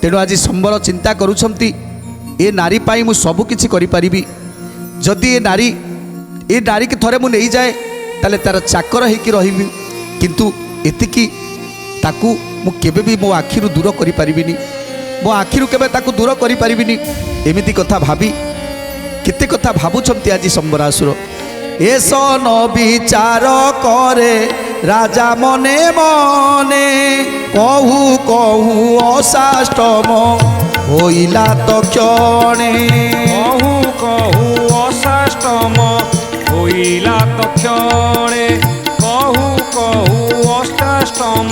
तेणु आज संबर चिंता करुछंती ए नारी पाई मु सबु किछि करि परिबी जदि ए नारी के थरे मु नहीं जाए ताले तार चाकर होइकी रहिबी किंतु एतिकी ताकू मु केबे भी मो आखिरु दूर करि परिबिनी मो आखिरु केबे ताकू दूर करि परिबिनी एमिति कथा भाबी केते कथा भाबुछंती आज संबरासुर एसो न विचार करे राजा मने मने कहू कहू असाष्टम होइला तो क्षणे कहू कहू असाष्टम होइला तो क्षणे कहू कहू अष्टाष्टम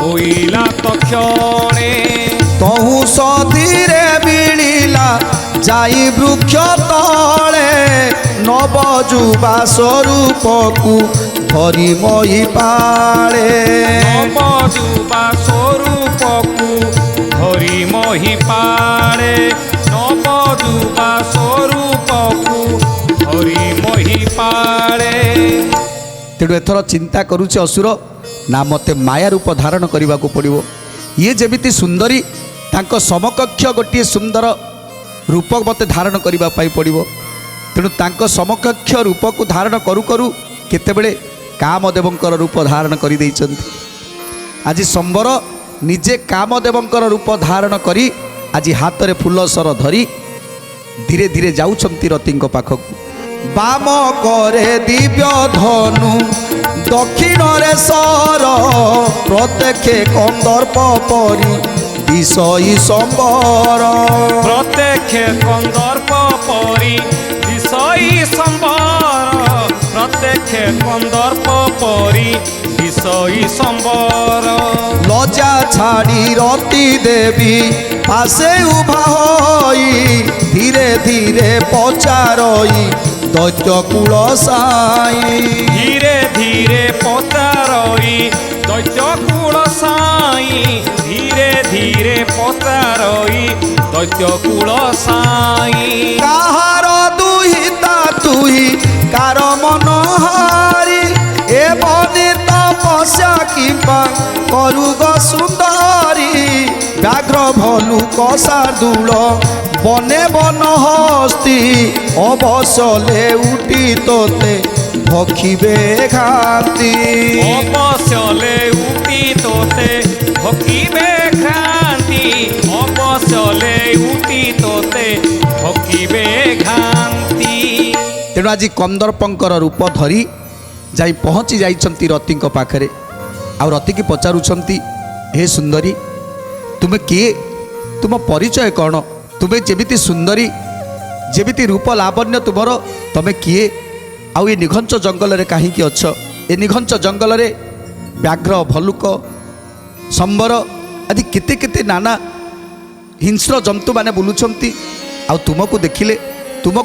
होइला तो क्षणे तहु सधीरे मिलिला जाई वृक्ष तले नवजुबा स्वरूप को धरी मही पाले नवजुबा स्वरूप को धरी मही पाले नवजुबा स्वरूप को धरी मही पाले। तेणु एथर चिंता करुचे असुर ना मते माया रूप धारण करने को पड़ो ये जेमिति सुंदरी तांको समकक्ष गोटे सुंदर रूप मते धारण करने पड़ो तेणु तांको समकक्ष रूप को धारण करू करू केतेबेले कामदेवंकर रूप धारण कर आज संबर निजे कामदेवंकर रूप धारण करी आज हाथ में फूल सर धरी धीरे धीरे जाउछंती रतिंक पाखक बाम करे दिव्य धनु दक्षिण रे सर प्रत्यक्षे कंदर्प परी विषयी संबर प्रत्यक्षे कंदर्प परी विषयी संबर प्रत्यक्षे कंदर्प परी विषयी संबर लज्जा छाड़ी रति देवी पासे उभा होई धीरे धीरे पचारई दैत्य कूल साई धीरे धीरे पचारई दैत्य कूल साई धीरे धीरे पचारई दैत्य कूल साई काहार दुहिता तुही कार मनहारी ए बने तपस्या किंबा करुग सुंदरी व्याघ्र भलु कसादूल बने बन हस्ती अवसले उठी तोते भक्षिबे खाती अवसले उठी तोते भक्षिबे खाती अवसले उठी तोते भक्षिबे खाती। तेणु आज कंदर्पंकर रूप धरी जाई पहुँची जाइछंती रतिंक पाखरे आ रति की पचारुछंती हे सुंदरी तुमे किए तुम परिचय कौन तुम्हें जेमिति सुंदरी जेमिति रूप लावण्य तुमर तमे किए आउ ये निघंच जंगल रे कहीं अच्छ ए निघंच जंगल रे व्याघ्र भलुक संबर आदि केते केते नाना हिंस्र जंतु माने बुलुछंती आउ तुमको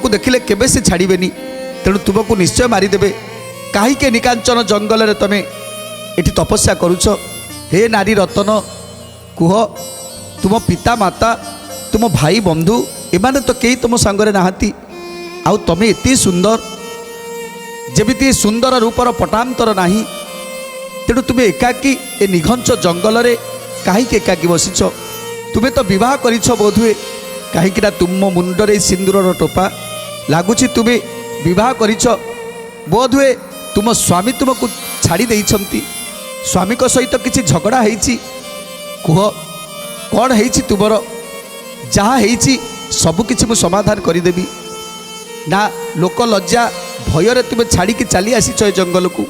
देखिले केबे से छाड़बेनी तेणु तुमको निश्चय मारिदेबे कहीं निकांचन जंगल रे तमे एठी तपस्या करुछ हे नारी रतन कुह तुम पिता माता तुम भाई बंधु एमाने तो कई तुम सांगरे नाहांती आउ तमे एति सुंदर जेमिति सुंदर रूपर पटांतर नाही तेणु तुम्हें एकाकी ए निघंच जंगल रे कहीं एकाकी बसिछ तुम्हें तो विवाह करिछ बोधुए कहीं तुम मुंडरे सिंदूर टोपा लगुच तुम्हें विवाह करिछ बोधुए तुम स्वामी तुमको छाड़ी देइछंती स्वामी को सहित किसी झगड़ा होईछि कुह कौन होईछि तुमर जहाँ होईछि सबु किछि मु समाधान करदेवी ना लोक लज्जा भयर तुम्हें छाड़ी की चली आसीच ए जंगल को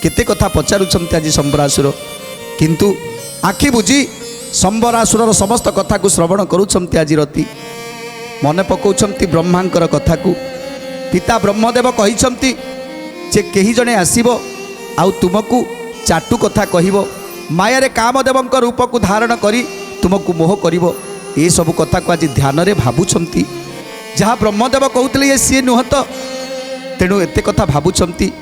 केते कथा पचारुछंती आज संबरासुर किंतु आखि बुझी संबरासुर समस्त कथा को श्रवण करुछंती आज रति मन पकाउछंती ब्रह्मांकर कथा को पिता ब्रह्मदेव कहिछंती जे केही जणे आसीबो आउ तुमको चाटू कथा कहिबो मायारे कामदेवंक रूप को धारण करी तुमको मोह करिबो ए सब कथा को आज ध्यान रे भाबुछंती जहाँ ब्रह्मदेव कहते ये सी नुह तो तेणु एत कथा भावुंट